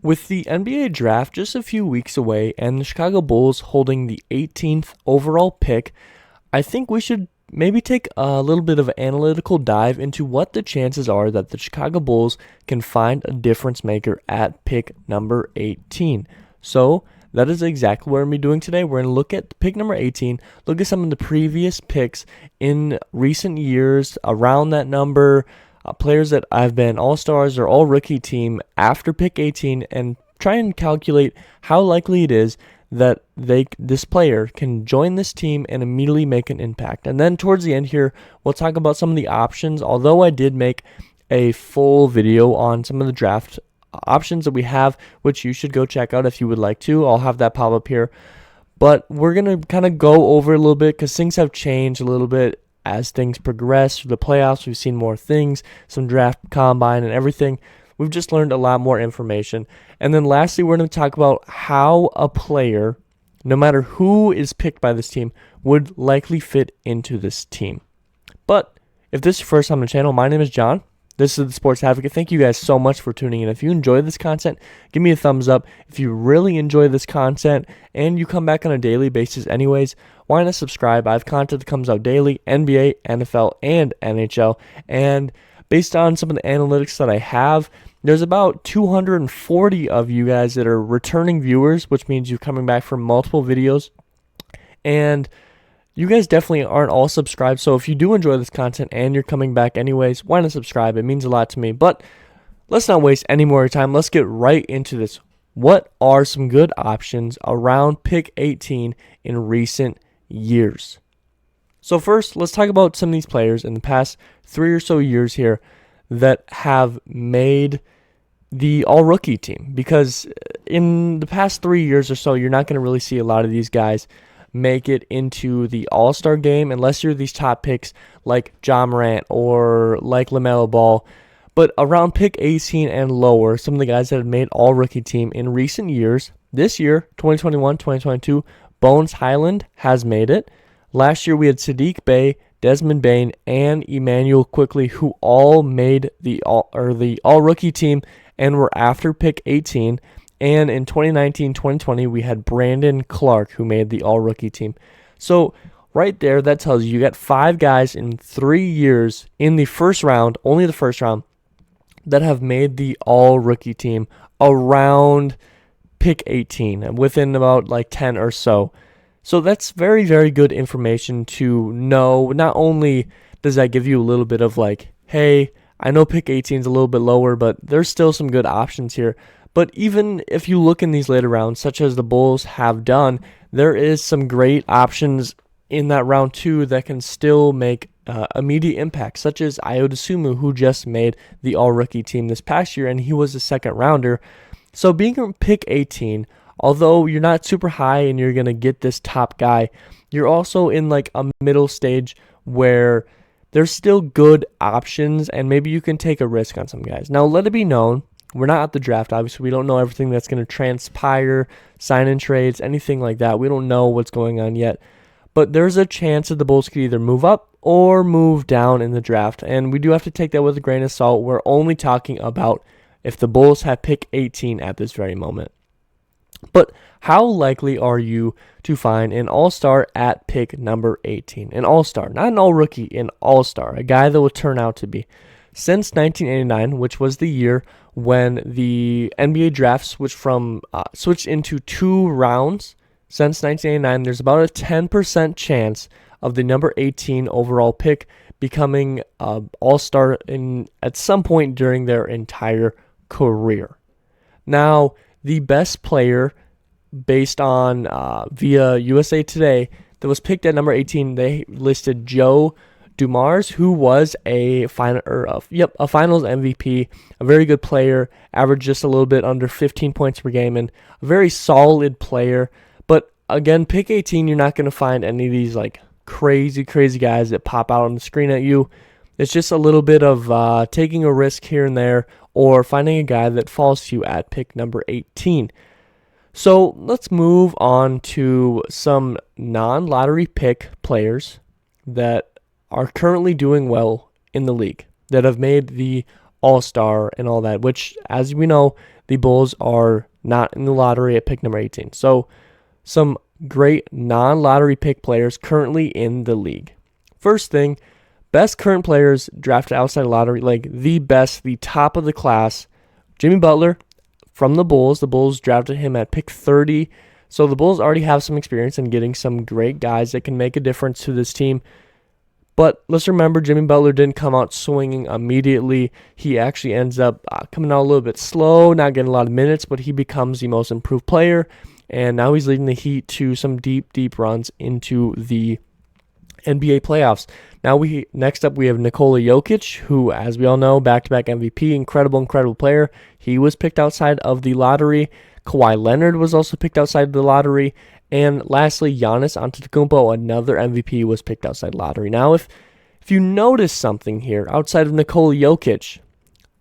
With the NBA draft just a few weeks away and the Chicago Bulls holding the 18th overall pick, I think we should maybe take a little bit of an analytical dive into what the chances are that the Chicago Bulls can find a difference maker at pick number 18. So that is exactly what we're going to be doing today. We're going to look at pick number 18, look at some of the previous picks in recent years around that number, players that have been all-stars or all-rookie team after pick 18, and try and calculate how likely it is that this player can join this team and immediately make an impact. And then towards the end here, we'll talk about some of the options. Although I did make a full video on some of the draft options that we have, which you should go check out if you would like to. I'll have that pop up here. But we're going to kind of go over a little bit because things have changed a little bit as things progress through the playoffs. We've seen more things, some draft combine and everything. We've just learned a lot more information. And then lastly, we're going to talk about how a player, no matter who is picked by this team, would likely fit into this team. But if this is your first time on the channel, my name is John. This is the Sports Advocate. Thank you guys so much for tuning in. If you enjoy this content, give me a thumbs up. If you really enjoy this content and you come back on a daily basis anyways, why not subscribe? I have content that comes out daily, NBA, NFL, and NHL. And based on some of the analytics that I have, there's about 240 of you guys that are returning viewers, which means you're coming back for multiple videos. And you guys definitely aren't all subscribed, so if you do enjoy this content and you're coming back anyways, why not subscribe? It means a lot to me. But let's not waste any more time. Let's get right into this. What are some good options around pick 18 in recent years? So first, let's talk about some of these players in the past 3 or so years here that have made the all-rookie team. Because in the past 3 years or so, you're not going to really see a lot of these guys make it into the All-Star game unless you're these top picks like Ja Morant or like LaMelo Ball. But around pick 18 and lower, some of the guys that have made all-rookie team in recent years, this year, 2021, 2022, Bones Highland has made it. Last year we had Sadiq Bey, Desmond Bane, and Emmanuel Quickley, who all made the all-rookie team and were after pick 18. And in 2019-2020, we had Brandon Clark, who made the all-rookie team. So right there, that tells you got 5 guys in 3 years in the first round, only the first round, that have made the all-rookie team around pick 18, within about like 10 or so. So that's very, very good information to know. Not only does that give you a little bit of like, hey, I know pick 18 is a little bit lower, but there's still some good options here. But even if you look in these later rounds, such as the Bulls have done, there is some great options in that round too that can still make immediate impact, such as Ayo Dosunmu, who just made the all-rookie team this past year, and he was a second rounder. So being a pick 18, although you're not super high and you're going to get this top guy, you're also in like a middle stage where there's still good options, and maybe you can take a risk on some guys. Now, let it be known, we're not at the draft, obviously. We don't know everything that's going to transpire, sign-in trades, anything like that. We don't know what's going on yet. But there's a chance that the Bulls could either move up or move down in the draft. And we do have to take that with a grain of salt. We're only talking about if the Bulls have pick 18 at this very moment. But how likely are you to find an all-star at pick number 18? An all-star, not an all-rookie, an all-star, a guy that will turn out to be. Since 1989, which was the year when the NBA draft switched into 2 rounds, since 1989, there's about a 10% chance of the number 18 overall pick becoming all-star at some point during their entire career. Now, the best player based on via USA Today that was picked at number 18, they listed Joe Dumars, who was a finals MVP, a very good player, averaged just a little bit under 15 points per game, and a very solid player. But again, pick 18, you're not going to find any of these like crazy guys that pop out on the screen at you. It's just a little bit of taking a risk here and there, or finding a guy that falls to you at pick number 18. So let's move on to some non-lottery pick players that are currently doing well in the league, that have made the AllStar and all that, which, as we know, the Bulls are not in the lottery at pick number 18. So some great non-lottery pick players currently in the league. First thing, best current players drafted outside the lottery, like the best, the top of the class. Jimmy Butler from the Bulls. The Bulls drafted him at pick 30. So the Bulls already have some experience in getting some great guys that can make a difference to this team. But let's remember, Jimmy Butler didn't come out swinging immediately. He actually ends up coming out a little bit slow, not getting a lot of minutes, but he becomes the most improved player. And now he's leading the Heat to some deep, deep runs into the NBA playoffs. Now next up we have Nikola Jokic, who, as we all know, back-to-back MVP, incredible player. He was picked outside of the lottery. Kawhi Leonard was also picked outside of the lottery. And lastly, Giannis Antetokounmpo, another MVP, was picked outside lottery. Now, if you notice something here outside of Nikola Jokic,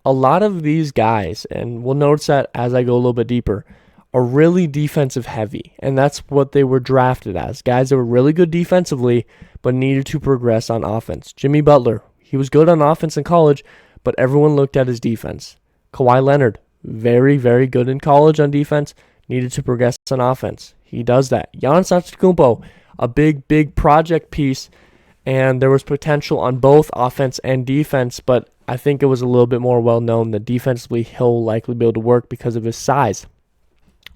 a lot of these guys, and we'll notice that as I go a little bit deeper, are really defensive heavy. And that's what they were drafted as. Guys that were really good defensively, but needed to progress on offense. Jimmy Butler, he was good on offense in college, but everyone looked at his defense. Kawhi Leonard, very, very good in college on defense, needed to progress on offense. He does that. Giannis Antetokounmpo, a big project piece, and there was potential on both offense and defense, but I think it was a little bit more well known that defensively he'll likely be able to work because of his size.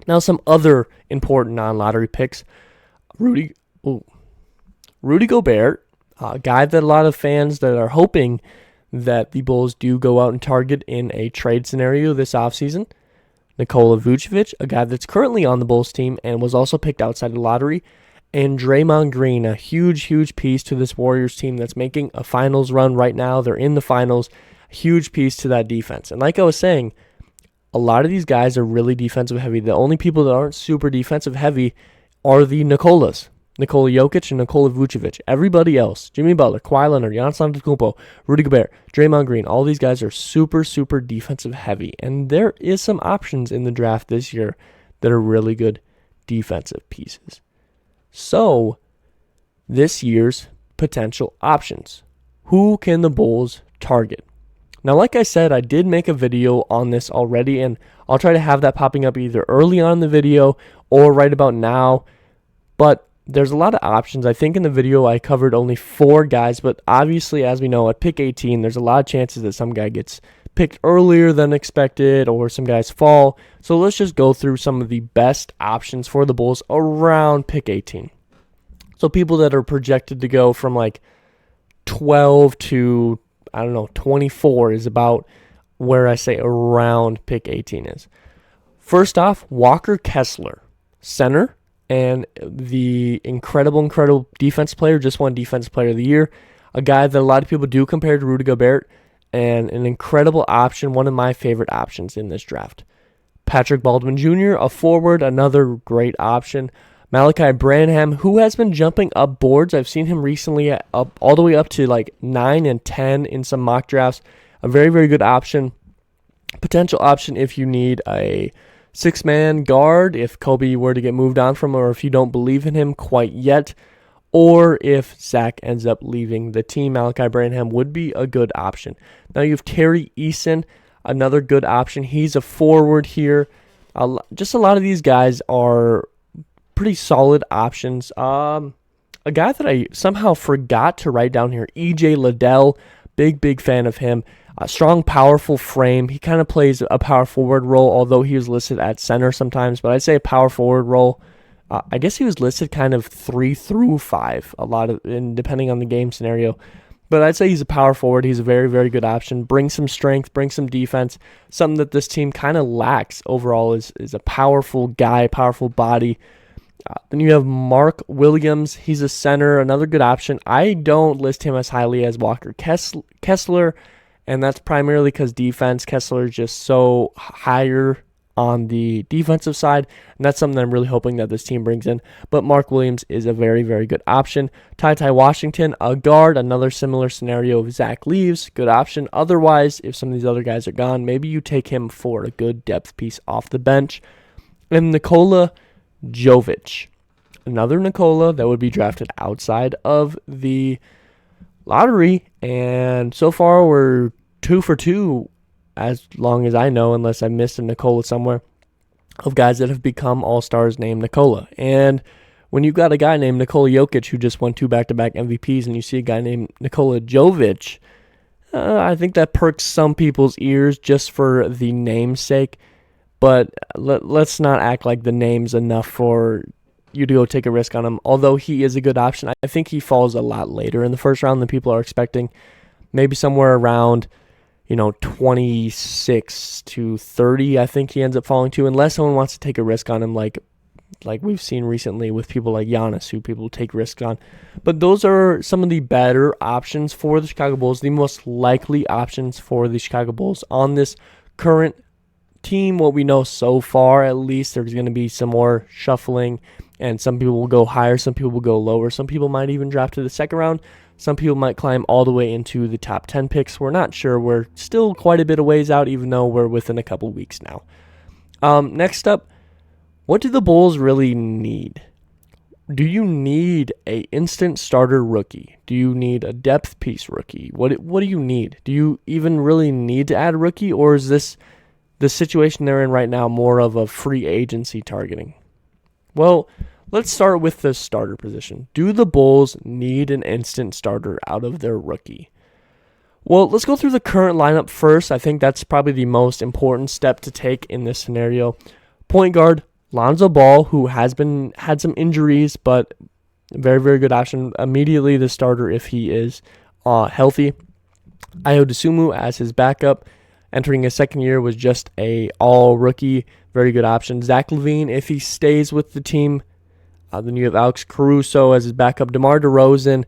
Now, some other important non-lottery picks. Rudy Gobert, a guy that a lot of fans that are hoping that the Bulls do go out and target in a trade scenario this offseason. Nikola Vucevic, a guy that's currently on the Bulls team and was also picked outside the lottery. And Draymond Green, a huge piece to this Warriors team that's making a finals run right now. They're in the finals. A huge piece to that defense. And like I was saying, a lot of these guys are really defensive heavy. The only people that aren't super defensive heavy are the Nikolas. Nikola Jokic and Nikola Vucevic. Everybody else, Jimmy Butler, Kawhi Leonard, Giannis Antetokounmpo, Rudy Gobert, Draymond Green, all these guys are super defensive heavy. And there is some options in the draft this year that are really good defensive pieces. So, this year's potential options. Who can the Bulls target? Now, like I said, I did make a video on this already, and I'll try to have that popping up either early on in the video or right about now. But there's a lot of options. I think in the video I covered only 4 guys, but obviously, as we know, at pick 18, there's a lot of chances that some guy gets picked earlier than expected or some guys fall. So let's just go through some of the best options for the Bulls around pick 18. So people that are projected to go from like 12 to, 24 is about where I say around pick 18 is. First off, Walker Kessler, center, and the incredible defense player, just won Defensive Player of the Year. A guy that a lot of people do compare to Rudy Gobert, and an incredible option, one of my favorite options in this draft. Patrick Baldwin Jr., a forward, another great option. Malachi Branham, who has been jumping up boards. I've seen him recently up all the way up to like 9 and 10 in some mock drafts. A very good option. Potential option if you need a 6-man guard, if Kobe were to get moved on from him, or if you don't believe in him quite yet, or if Zach ends up leaving the team, Malachi Branham would be a good option. Now you have Terry Eason, another good option. He's a forward here. Just a lot of these guys are pretty solid options. A guy that I somehow forgot to write down here, EJ Liddell, big fan of him. A strong, powerful frame. He kind of plays a power forward role, although he was listed at center sometimes, but I'd say a power forward role. I guess he was listed kind of 3 through 5, depending on the game scenario. But I'd say he's a power forward. He's a very good option. Brings some strength, brings some defense. Something that this team kind of lacks overall is a powerful guy, powerful body. Then you have Mark Williams. He's a center, another good option. I don't list him as highly as Walker Kessler, and that's primarily because defense. Kessler is just so higher on the defensive side, and that's something I'm really hoping that this team brings in. But Mark Williams is a very good option. Ty Washington, a guard, another similar scenario if Zach leaves, good option. Otherwise, if some of these other guys are gone, maybe you take him for a good depth piece off the bench. And Nikola Jovic, another Nikola that would be drafted outside of the lottery, and so far we're 2 for 2 as long as I know, unless I missed a Nikola somewhere, of guys that have become all-stars named Nikola. And when you got a guy named Nikola Jokic who just won 2 back-to-back MVPs, and you see a guy named Nikola Jovic, I think that perks some people's ears just for the name's sake. But let's not act like the name's enough for you to go take a risk on him. Although he is a good option, I think he falls a lot later in the first round than people are expecting. Maybe somewhere around 26 to 30, I think he ends up falling to, unless someone wants to take a risk on him like we've seen recently with people like Giannis, who people take risks on. But those are some of the better options for the Chicago Bulls, the most likely options for the Chicago Bulls on this current team. What we know so far, at least, there's going to be some more shuffling, and some people will go higher, some people will go lower, some people might even drop to the second round. Some people might climb all the way into the top 10 picks. We're not sure. We're still quite a bit of ways out, even though we're within a couple weeks now. Next up, what do the Bulls really need? Do you need a instant starter rookie? Do you need a depth piece rookie? What do you need? Do you even really need to add a rookie, or is this the situation they're in right now more of a free agency targeting? Well, let's start with the starter position. Do the Bulls need an instant starter out of their rookie? Well, let's go through the current lineup first. I think that's probably the most important step to take in this scenario. Point guard, Lonzo Ball, who had some injuries, but very, very good option. Immediately the starter if he is healthy. Ayo Dosunmu as his backup. Entering his second year was just a all-rookie. Very good option. Zach LaVine, if he stays with the team. Then you have Alex Caruso as his backup. DeMar DeRozan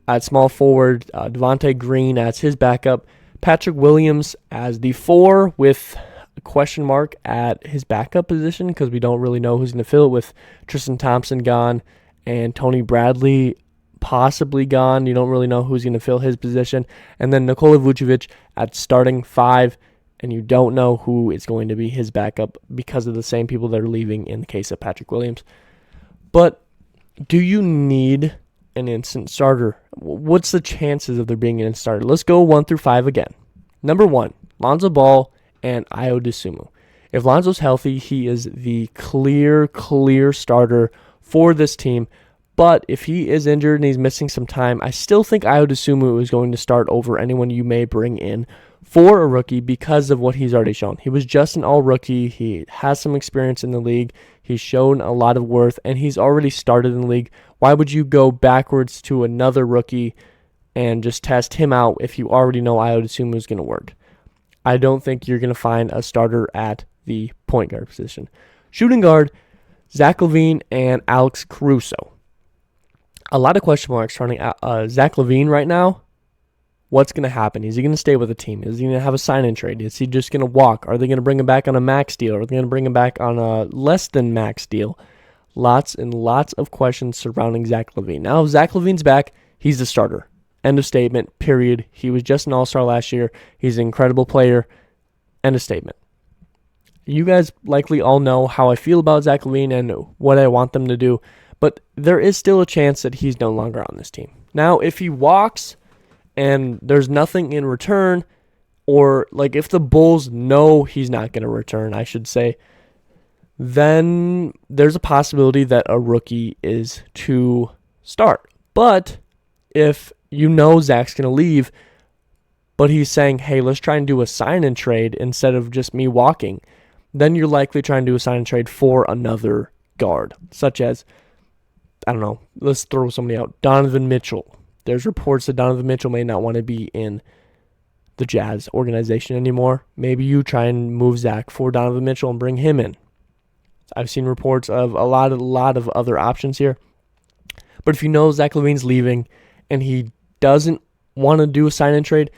at small forward. Devontae Green as his backup. Patrick Williams as the 4 with a question mark at his backup position because we don't really know who's going to fill it with Tristan Thompson gone and Tony Bradley possibly gone. You don't really know who's going to fill his position. And then Nikola Vucevic at starting 5, and you don't know who is going to be his backup because of the same people that are leaving in the case of Patrick Williams. But do you need an instant starter? What's the chances of there being an instant starter? Let's go 1 through 5 again. Number 1, Lonzo Ball and Ayo Dosunmu. If Lonzo's healthy, he is the clear starter for this team. But if he is injured and he's missing some time, I still think Ayo Dosunmu is going to start over anyone you may bring in for a rookie because of what he's already shown. He was just an all-rookie. He has some experience in the league. He's shown a lot of worth, and he's already started in the league. Why would you go backwards to another rookie and just test him out if you already know Ayo Dosunmu is going to work? I don't think you're going to find a starter at the point guard position. Shooting guard, Zach LaVine and Alex Caruso. A lot of question marks surrounding Zach LaVine right now. What's going to happen? Is he going to stay with the team? Is he going to have a sign-in trade? Is he just going to walk? Are they going to bring him back on a max deal? Are they going to bring him back on a less than max deal? Lots and lots of questions surrounding Zach LaVine. Now, if Zach LaVine's back, he's the starter. End of statement, period. He was just an all-star last year. He's an incredible player. End of statement. You guys likely all know how I feel about Zach LaVine and what I want them to do, but there is still a chance that he's no longer on this team. Now, if he walks and there's nothing in return, or like if the Bulls know he's not going to return, I should say, then there's a possibility that a rookie is to start. But if you know Zach's going to leave, but he's saying, hey, let's try and do a sign-in trade instead of just me walking, then you're likely trying to do a sign-in trade for another guard, such as, I don't know, let's throw somebody out, Donovan Mitchell. There's reports that Donovan Mitchell may not want to be in the Jazz organization anymore. Maybe you try and move Zach for Donovan Mitchell and bring him in. I've seen reports of a lot of other options here. But if you know Zach LaVine's leaving and he doesn't want to do a sign-in trade,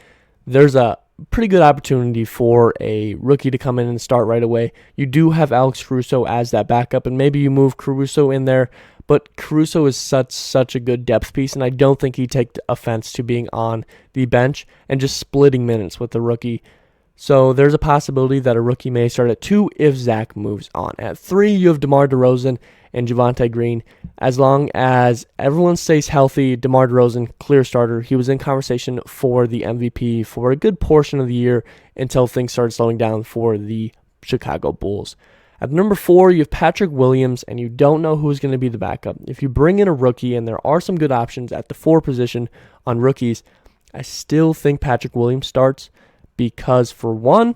there's a pretty good opportunity for a rookie to come in and start right away. You do have Alex Caruso as that backup, and maybe you move Caruso in there, but Caruso is such a good depth piece, and I don't think he'd take offense to being on the bench and just splitting minutes with the rookie So there's a possibility that a rookie may start at 2 if Zach moves on. At 3, you have DeMar DeRozan and Javonte Green. As long as everyone stays healthy, DeMar DeRozan, clear starter. He was in conversation for the MVP for a good portion of the year until things started slowing down for the Chicago Bulls. At number 4, you have Patrick Williams, and you don't know who's going to be the backup. If you bring in a rookie, and there are some good options at the 4 position on rookies, I still think Patrick Williams starts because, for one,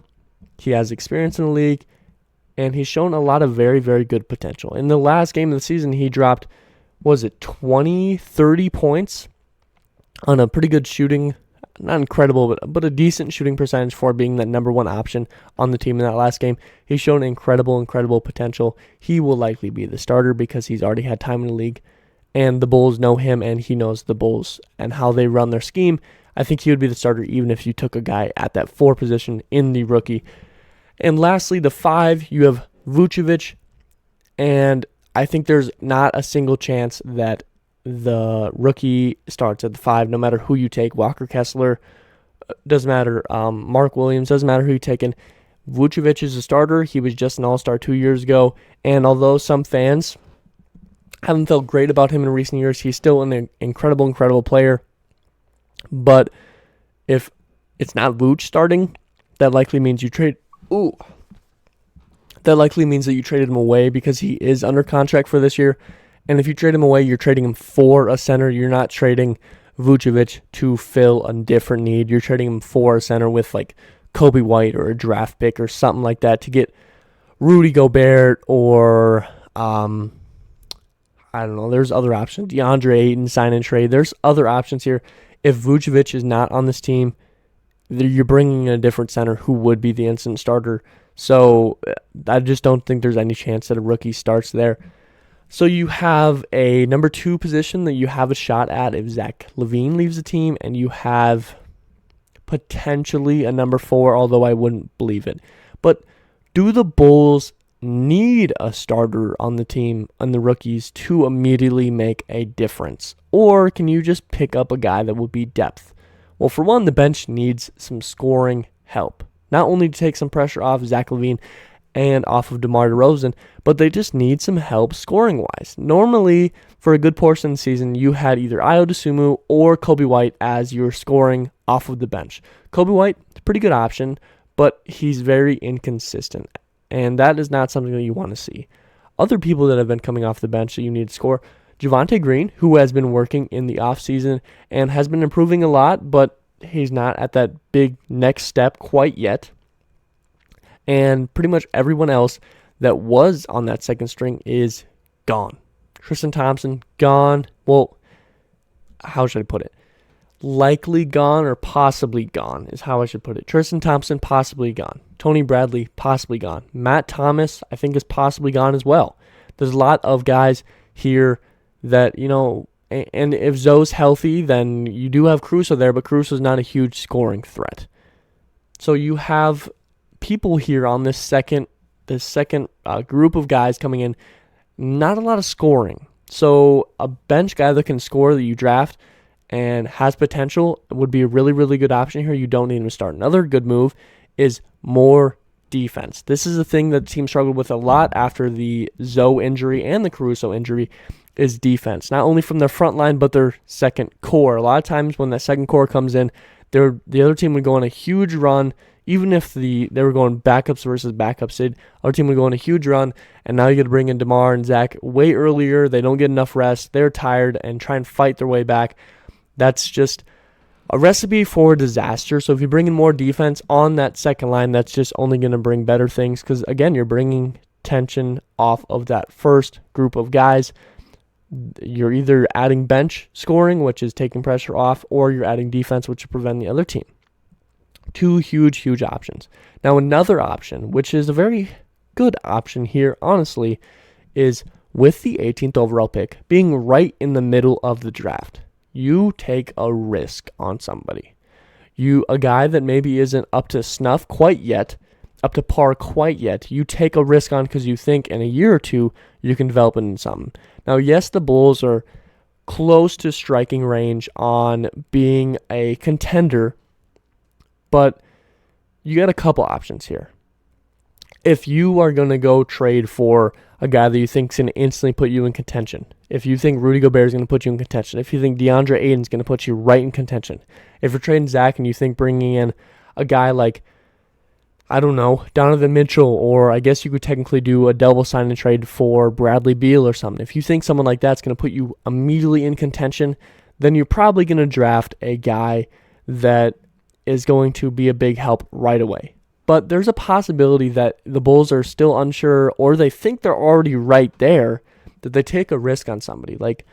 he has experience in the league, and he's shown a lot of very, very good potential. In the last game of the season, he dropped, 20, 30 points on a pretty good shooting, not incredible, but a decent shooting percentage for being that number 1 option on the team in that last game. He's shown incredible potential. He will likely be the starter because he's already had time in the league, and the Bulls know him, and he knows the Bulls and how they run their scheme. I think he would be the starter even if you took a guy at that 4 position in the rookie. And lastly, the 5, you have Vucevic, and I think there's not a single chance that the rookie starts at the 5, no matter who you take. Walker Kessler, doesn't matter. Mark Williams, doesn't matter who you take in. Vucevic is a starter. He was just an All-Star 2 years ago, and although some fans haven't felt great about him in recent years, he's still an incredible player. But if it's not Vooch starting, that likely means you trade. That likely means that you traded him away because he is under contract for this year. And if you trade him away, you're trading him for a center. You're not trading Vucevic to fill a different need. You're trading him for a center with like Kobe White or a draft pick or something like that to get Rudy Gobert or I don't know. There's other options. DeAndre Ayton, sign and trade. There's other options here. If Vucevic is not on this team, you're bringing in a different center who would be the instant starter. So I just don't think there's any chance that a rookie starts there. So you have a number 2 position that you have a shot at if Zach LaVine leaves the team, and you have potentially a number 4, although I wouldn't believe it. But do the Bulls need a starter on the team and the rookies to immediately make a difference? Or can you just pick up a guy that would be depth? Well, for one, the bench needs some scoring help. Not only to take some pressure off Zach LaVine and off of DeMar DeRozan, but they just need some help scoring-wise. Normally, for a good portion of the season, you had either Ayo Dosunmu or Kobe White as your scoring off of the bench. Kobe White, a pretty good option, but he's very inconsistent, and that is not something that you want to see. Other people that have been coming off the bench that you need to score, Javonte Green, who has been working in the offseason and has been improving a lot, but he's not at that big next step quite yet. And pretty much everyone else that was on that second string is gone. Tristan Thompson, gone. Well, how should I put it? Likely gone or possibly gone is how I should put it. Tristan Thompson, possibly gone. Tony Bradley, possibly gone. Matt Thomas, I think, is possibly gone as well. There's a lot of guys here that, and if Zoe's healthy, then you do have Caruso there, but Caruso's not a huge scoring threat. So you have people here on this second group of guys coming in, not a lot of scoring. So a bench guy that can score that you draft and has potential would be a really, really good option here. You don't need him to start. Another good move is more defense. This is the thing that the team struggled with a lot after the Zoe injury and the Caruso injury is defense. Not only from their front line, but their second core. A lot of times when that second core comes in, the other team would go on a huge run. Even if they were going backups versus backups, our team would go on a huge run, and now you got to bring in DeMar and Zach way earlier. They don't get enough rest. They're tired and try and fight their way back. That's just a recipe for disaster. So if you bring in more defense on that second line, that's just only going to bring better things because, again, you're bringing tension off of that first group of guys. You're either adding bench scoring, which is taking pressure off, or you're adding defense, which will prevent the other team. 2 huge options. Now, another option, which is a very good option here, honestly, is with the 18th overall pick being right in the middle of the draft. You take a risk on somebody. A guy that maybe isn't up to snuff quite yet, up to par quite yet, you take a risk on because you think in a year or two you can develop into something. Now, yes, the Bulls are close to striking range on being a contender, but you got a couple options here. If you are going to go trade for a guy that you think is going to instantly put you in contention, if you think Rudy Gobert is going to put you in contention, if you think DeAndre Ayton is going to put you right in contention, if you're trading Zach and you think bringing in a guy like, I don't know, Donovan Mitchell, or I guess you could technically do a double sign and trade for Bradley Beal or something. If you think someone like that's going to put you immediately in contention, then you're probably going to draft a guy that is going to be a big help right away. But there's a possibility that the Bulls are still unsure, or they think they're already right there, that they take a risk on somebody like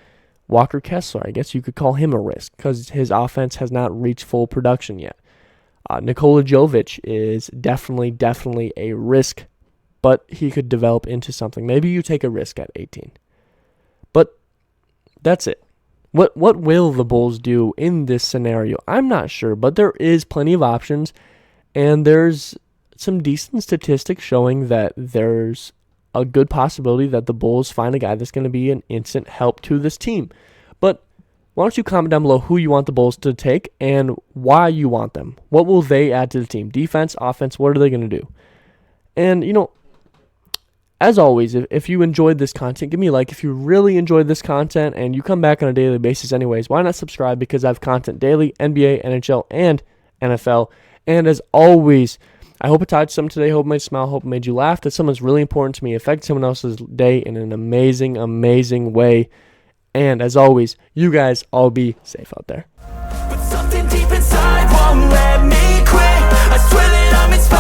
Walker Kessler. I guess you could call him a risk because his offense has not reached full production yet. Nikola Jovic is definitely a risk, but he could develop into something. Maybe you take a risk at 18. But that's it. What will the Bulls do in this scenario? I'm not sure, but there is plenty of options, and there's some decent statistics showing that there's a good possibility that the Bulls find a guy that's going to be an instant help to this team. But why don't you comment down below who you want the Bulls to take and why you want them? What will they add to the team? Defense, offense, what are they going to do? And, as always, if you enjoyed this content, give me a like. If you really enjoyed this content and you come back on a daily basis anyways, why not subscribe? Because I have content daily, NBA, NHL, and NFL. And as always, I hope it taught you something today. Hope it made you smile. Hope it made you laugh. That someone's really important to me. Affect someone else's day in an amazing way. And as always, you guys all be safe out there. But something deep inside won't let me quit. I swear that I'm inspired.